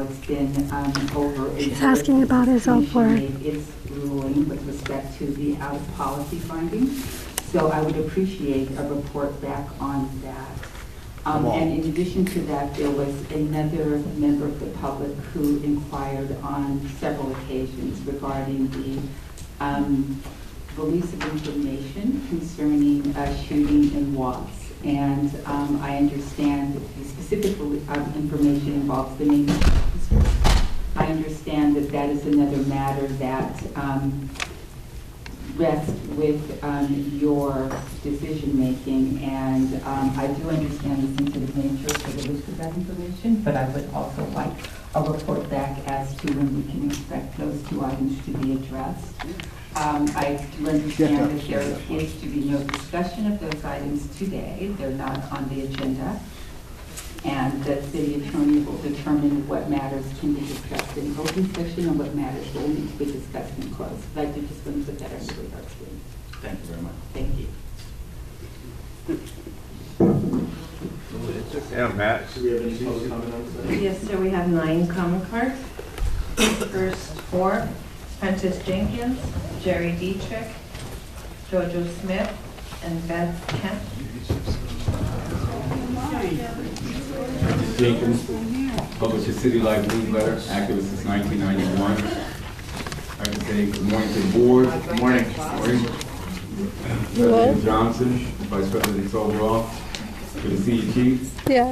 It's been over a year. She's asking about his Commission made its ruling with respect to the out-of-policy findings. So I would appreciate a report back on that. And in addition to that, there was another member of the public who inquired on several occasions regarding the release of information concerning shooting in Watts. And I understand the specific information involves the name of the officer. I understand that that is another matter that rests with your decision-making, and I do understand the sensitive nature of the release of that information, but I would also like a report back as to when we can expect those two items to be addressed. I do understand that there appears to be no discussion of those items today. They're not on the agenda. And the city attorney will determine what matters can be discussed in open session and what matters will need to be discussed in closed. But I do just want to put that on the radar screen. Thank you very much. Thank you. Yeah, Matt. Do we have any public comment on this? Yes, sir, we have 9 comment cards. First 4, Prentice Jenkins, Jerry Dietrich, Jojo Smith, and Beth Kemp. Jenkins, published a City Life newsletter, active since 1991. I can say good morning to the board. Good morning. President Johnson, Vice President Overall. Good to see you, Chief. Yeah.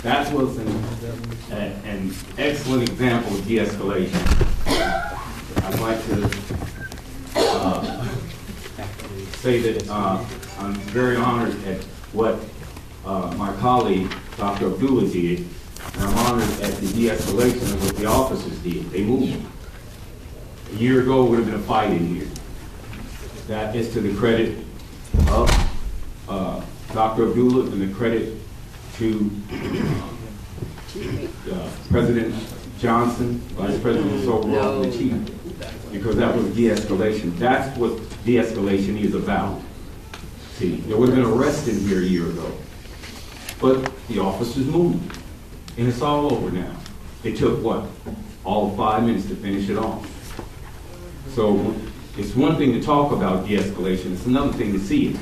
That was an excellent example of de-escalation. I'd like to say that I'm very honored at what my colleague, Dr. Abdullah, did, and I'm honored at the de-escalation of what the officers did. They moved. A year ago, it would have been a fight in here. That is to the credit of Dr. Abdullah and the credit to President Johnson, Vice President Soboroff, and the Chief, because that was de-escalation. That's what de-escalation is about. See, there would have been arrest in here a year ago, but the officers moved, and it's all over now. It took, what, all of 5 minutes to finish it off. So it's one thing to talk about de-escalation, it's another thing to see it.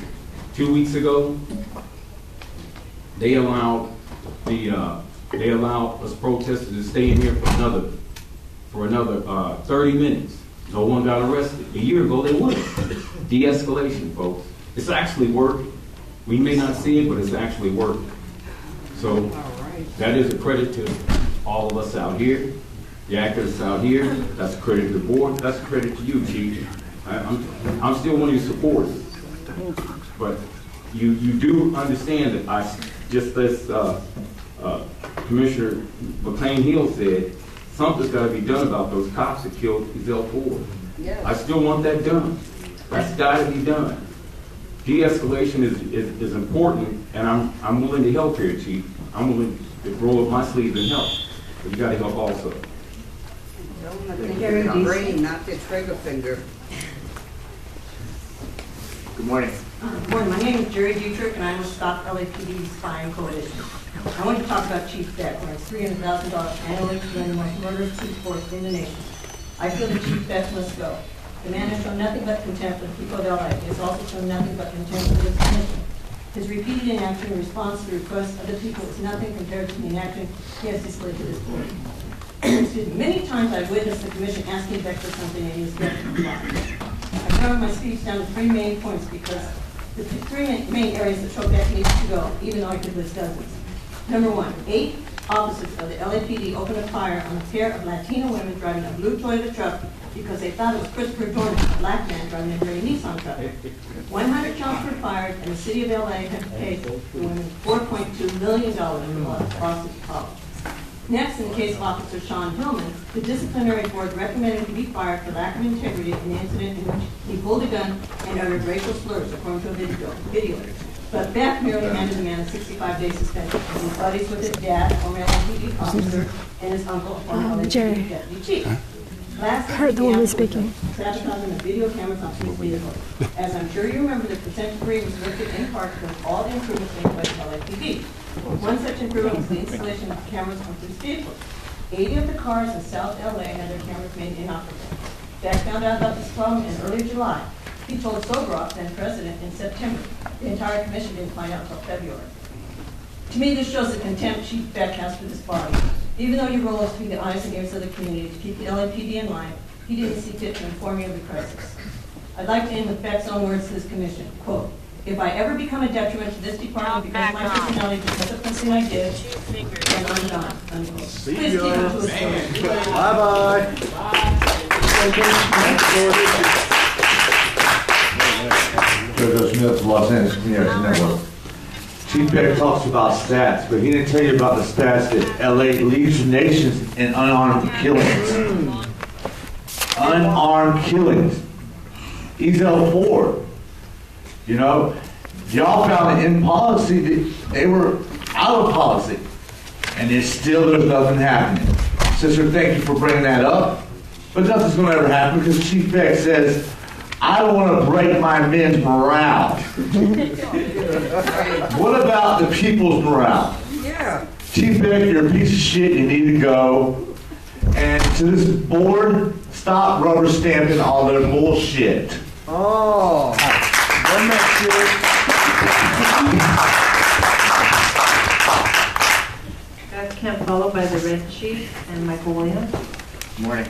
2 weeks ago, they allowed us protesters to stay in here for another 30 minutes. No one got arrested. A year ago, they would have. De-escalation, folks. It's actually working. We may not see it, but it's actually working. So that is a credit to all of us out here, the activists out here. That's a credit to the board. That's a credit to you, Chief. I'm still one of your supporters. But you do understand that just as Commissioner McClain-Hill said, something's got to be done about those cops that killed Ezell Ford. Yes. I still want that done. That's got to be done. De-escalation is important, and I'm willing to help here, Chief. I'm willing to roll up my sleeves and help, but you got to help also. Brain, not the trigger finger. Good morning. Good morning, my name is Jerry Dietrich, and I'm with Stop LAPD Spying Coalition. I want to talk about Chief Beck, who has $300,000 annually to the most murderous police force in the nation. I feel that Chief Beck must go. The man has shown nothing but contempt for the people of LA. He has also shown nothing but contempt for this commission. His repeated inaction in response to the requests of the people is nothing compared to the inaction he has displayed to this board. Excuse me. Many times I've witnessed the commission asking Beck for something and he has yet to comply. I've narrowed my speech down to 3 main points because the 3 main areas that show Beck needs to go, even though I could list dozens. Number 1, 8 officers of the LAPD opened a fire on a pair of Latino women driving a blue Toyota truck because they thought it was Christopher Dornan, a black man driving a gray Nissan truck. 100 counts were fired, and the city of LA had to pay the women $4.2 million in lawsuit followed. Next, in the case of Officer Sean Hillman, the disciplinary board recommended he be fired for lack of integrity in the incident in which he pulled a gun and uttered racial slurs, according to a video. But Beck merely handed the man a 65-day suspension. His buddies with his dad, former LAPD officer, and his uncle, a former LAPD deputy chief. Last Heard the woman speaking. Sabotaging the video cameras on police vehicles. As I'm sure you remember, the consent decree was lifted in part because of all the improvements made by the LAPD. One such improvement was the installation of cameras on police vehicles. 80 of the cars in South LA had their cameras made inoperable. Beck found out about this problem in early July. He told Sobroff, then president, in September. The entire commission didn't find out until February. To me, this shows the contempt Chief Beck has for this body. Even though your role is to be the eyes and ears of the community, to keep the LAPD in line, he didn't see fit to inform you of the crisis. I'd like to end with Beck's own words to this commission. Quote, "If I ever become a detriment to this department because of my personality, because of something I did, then I'm done." Unquote. See Please keep ya. it to a story. Bye-bye. Joe Smith, Los Angeles Community Network. Chief Beck talks about stats, but he didn't tell you about the stats that LA leads the nations in unarmed killings. Unarmed killings. He's L4. You know, y'all found it in policy that they were out of policy. And there's nothing happening. Sister, thank you for bringing that up. But nothing's going to ever happen because Chief Beck says, I don't want to break my men's morale. What about the people's morale? Yeah. Chief Beck, you're a piece of shit, you need to go. And to this board, stop rubber stamping all their bullshit. Oh. One minute, Beth Kemp, followed by the Red Chief and Michael Williams. Morning.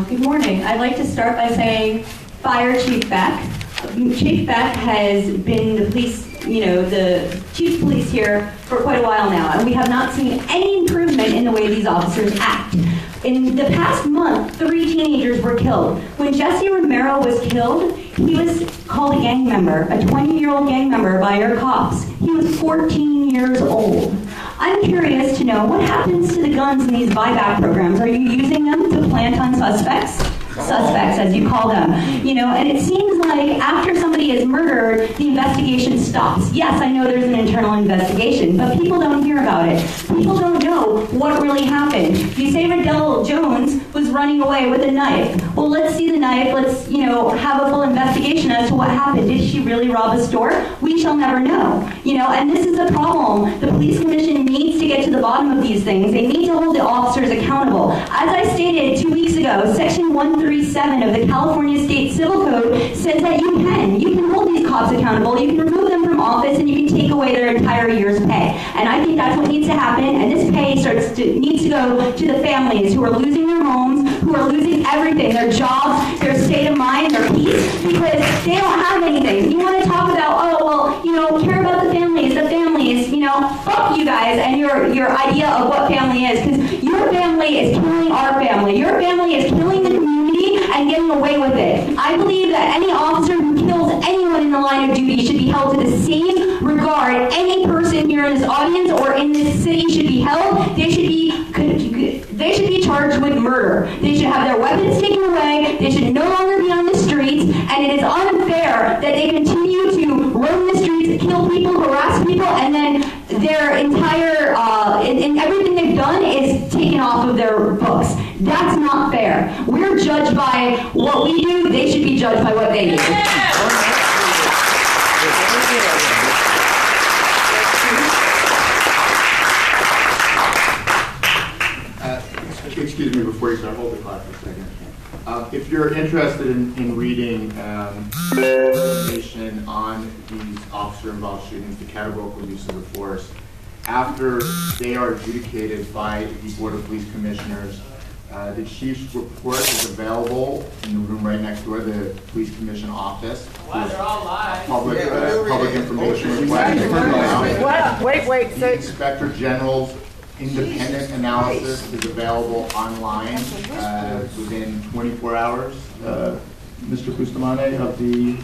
Good morning. I'd like to start by saying, fire Chief Beck. Chief Beck has been the police, the chief of police here for quite a while now, and we have not seen any improvement in the way these officers act. In the past month, 3 teenagers were killed. When Jesse Romero was killed, he was called a gang member, a 20-year-old gang member by our cops. He was 14 years old. I'm curious to know what happens to the guns in these buyback programs. Are you using them to plant on suspects? Suspects, as you call them. And it seems like after somebody is murdered, the investigation stops. Yes, I know there's an internal investigation, but people don't hear about it. People don't know what really happened. You say Riddell Jones was running away with a knife. Well, let's see the knife. Let's, have a full investigation as to what happened. Did she really rob a store? We shall never know. And this is a problem. The police commission needs to get to the bottom of these things. They need to hold the officers accountable. As I stated 2 weeks ago, Section 137 of the California State Civil Code says that you can hold these cops accountable, you can remove them from office, and you can take away their entire year's pay. And I think that's what needs to happen, and this pay needs to go to the families who are losing their homes, who are losing everything, their jobs, their state of mind, their peace, because they don't have anything. You want to talk about, care about the families, fuck you guys and your idea of what family is, because your family is killing our family. Your family is killing the community and getting away with it. I believe that any officer who kills anyone in the line of duty should be held to the same regard. Any person here in this audience or in this city should be held. They should be charged with murder. They should have their weapons taken away. They should no longer be on the streets. And it is unfair that they continue to roam the streets, kill people, harass people, and then their entire, and everything they've done is taken off of their books. That's not fair. We're judged by what we do. They should be judged by what they do. Excuse me, before you start, hold the clock for a second. If you're interested in reading information on these officer-involved shootings, the categorical use of the force, after they are adjudicated by the Board of Police Commissioners, the chief's report is available in the room right next door, the Police Commission office. Wow, they're all live. Public information request. Wait. The Inspector General's independent analysis is available online within 24 hours. Mr. Bustamante, of the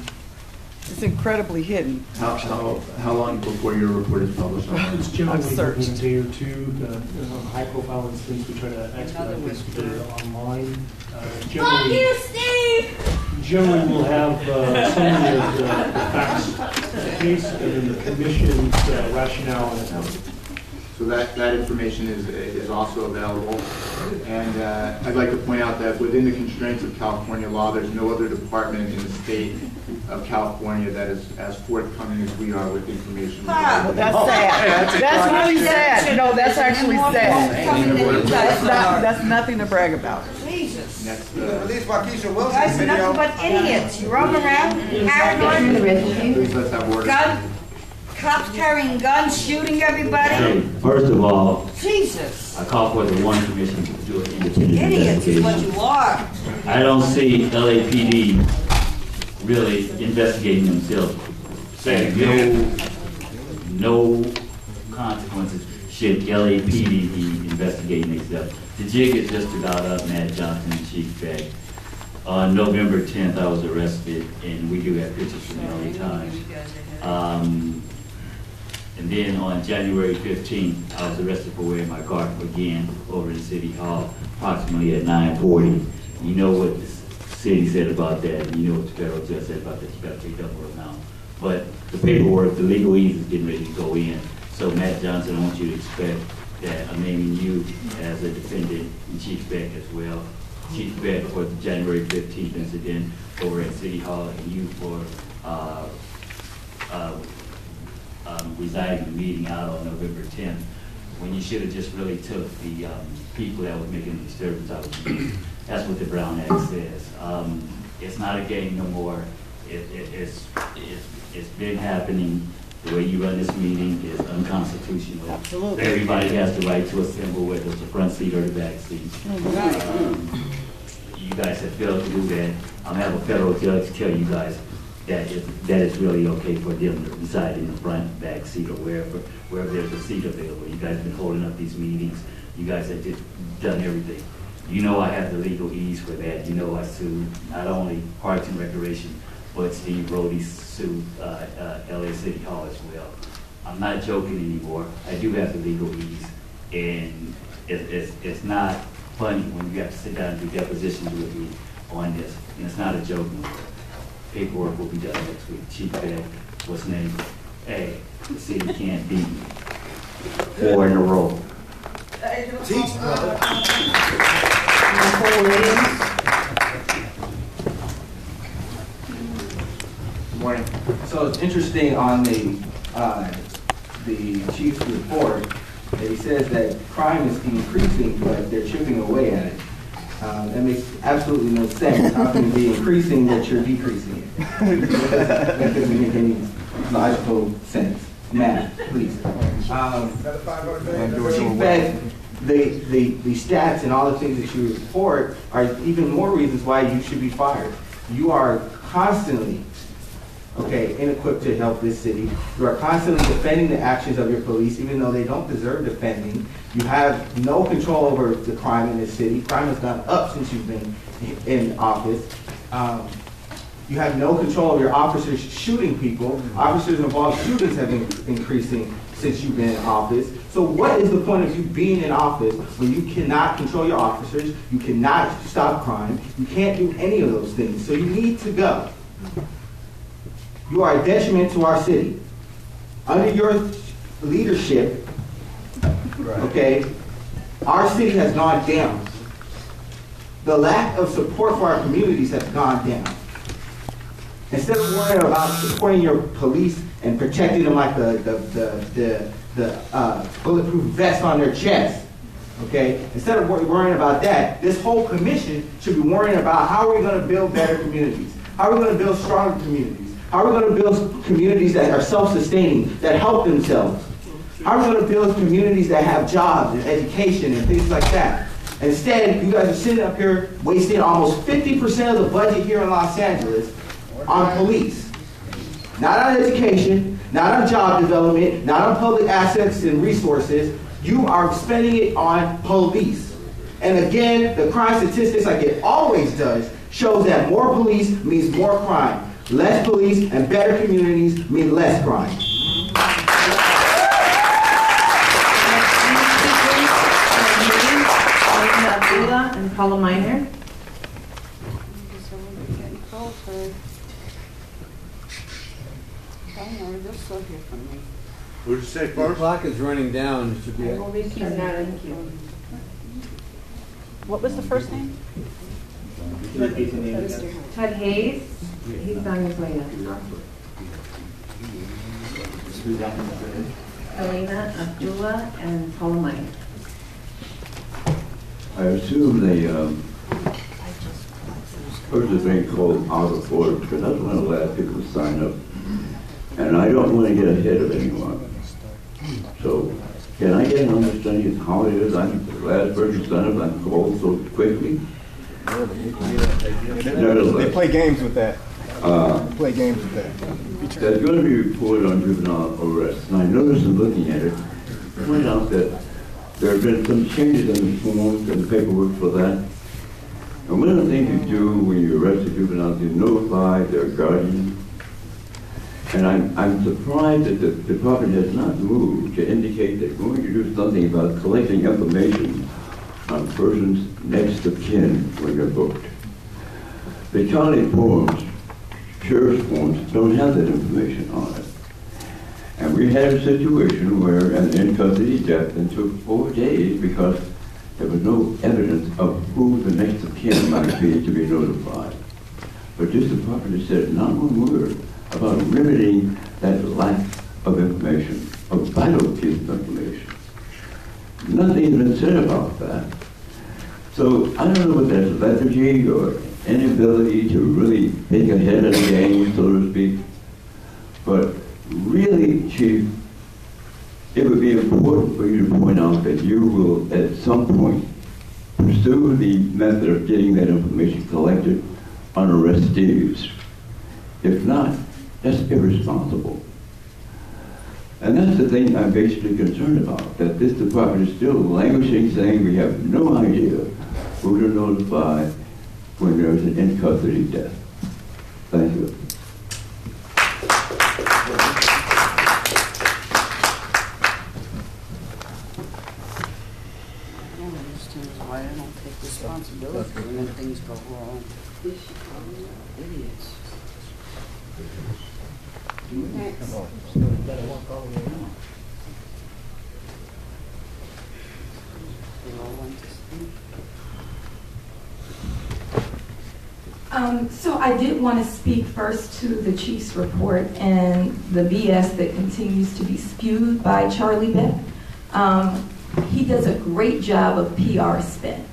It's incredibly hidden. how long before your report is published? It's generally searched. within a day or two. High-profile incidents, we try to expedite this to get it online. Generally, we'll have summary of the facts of the case and then the commission's rationale and analysis. So that information is also available. And I'd like to point out that within the constraints of California law, there's no other department in the state of California that is as forthcoming as we are with information. Well, that's sad. That's really sad. No, that's actually sad. That's nothing to brag about. Jesus. Next, Release Waukesha Wilson Guys are nothing video. but idiots. You roam around, paranoid, please let's have order. gun, cops carrying guns, shooting everybody. Hey, first of all, Jesus. I call for the Warren Commission to do an independent Idiots is what investigation. you are. I don't see LAPD really investigating themselves. Saying no consequences should LAPD be investigating themselves. The jig is just about up, Matt Johnson and Chief Beck. On November 10th, I was arrested, and we do have pictures from the only time. And then on January 15th, I was arrested for wearing my garb again over in City Hall, approximately at 9:40. You know what the city said about that, and you know what the federal judge said about that. You got to pay double amount. But the paperwork, the legalese is getting ready to go in. So Matt Johnson, I want you to expect that I'm naming you as a defendant and Chief Beck as well. Chief Beck for the January 15th incident over at City Hall, and you for residing the meeting out on November 10th, when you should have just really took the people that was making the disturbance out of the meeting. That's what the Brown Act says. It's not a game no more. It's been happening. The way you run this meeting is unconstitutional. Absolutely. Everybody has the right to assemble, whether it's the front seat or the back seat. You guys have failed to do that. I'm gonna have a federal judge tell you guys that it's really okay for them to reside in the front, back seat, or wherever there's a seat available. You guys have been holding up these meetings. You guys have just done everything. You know I have the legal ease for that. You know I sued not only Parks and Recreation, but Steve Rhodey sued LA City Hall as well. I'm not joking anymore. I do have the legal ease, and it's not funny when you have to sit down and do depositions with me on this. And it's not a joke anymore. Paperwork will be done next week. Chief Beck was named, hey, the city can't beat me. 4 in a row. Teach, brother. Good morning. So it's interesting on the chief's report that he says that crime is increasing, but they're chipping away at it. That makes absolutely no sense. How can it be increasing that you're decreasing it? That doesn't make any logical sense. Matt, please. Chief Beck, the stats and all the things that you report are even more reasons why you should be fired. You are constantly, inequipped to help this city. You are constantly defending the actions of your police, even though they don't deserve defending. You have no control over the crime in this city. Crime has gone up since you've been in office. You have no control of your officers shooting people. Officers involved shootings have been increasing since you've been in office. So what is the point of you being in office when you cannot control your officers, you cannot stop crime, you can't do any of those things? So you need to go. You are a detriment to our city. Under your leadership, our city has gone down. The lack of support for our communities has gone down. Instead of worrying about supporting your police and protecting them like the bulletproof vest on their chest, instead of worrying about that, this whole commission should be worrying about how are we going to build better communities? How are we going to build stronger communities? How are we going to build communities that are self-sustaining, that help themselves? How are we going to build communities that have jobs and education and things like that? Instead, you guys are sitting up here wasting almost 50% of the budget here in Los Angeles on police. Not on education, not on job development, not on public assets and resources. You are spending it on police. And again, the crime statistics, like it always does, shows that more police means more crime. Less police and better communities mean less crime. And Paula Miner. What did you say The first? clock is running down. It should be at What was the first name? Ted Hayes. He's on his way up. Elena, Abdullah, and Paula Meyer. I assume they put the thing called out of order, because that's one of the last people to sign up. And I don't want to get ahead of anyone. So, can I get an understanding of how it is I'm the last person to sign up, I'm called so quickly? They play games with that. They play games with that. There's going to be a report on juvenile arrest, and I noticed in looking at it, point out that there have been some changes in the forms and the paperwork for that. And one of the things you do when you arrest a juvenile is you notify their guardian. And I'm surprised that the department has not moved to indicate they're going to do something about collecting information on persons next of kin when they're booked. The county forms, sheriff's forms, don't have that information on it. And we had a situation where an in-custody death and took 4 days because there was no evidence of who the next of kin might be to be notified. But this department has said not one word about remedying that lack of information, of vital piece of information. Nothing has been said about that. So I don't know if that's lethargy or inability to really think ahead of the game, so to speak. But really, Chief, it would be important for you to point out that you will, at some point, pursue the method of getting that information collected on arrestees. If not, that's irresponsible. And that's the thing I'm basically concerned about, that this department is still languishing, saying we have no idea who to notify when there's an in-custody death. Thank you. Why I don't take responsibility when things go wrong. Idiots. Next. They all want to speak. So I did want to speak first to the chief's report and the BS that continues to be spewed by Charlie Beck. He does a great job of PR spin.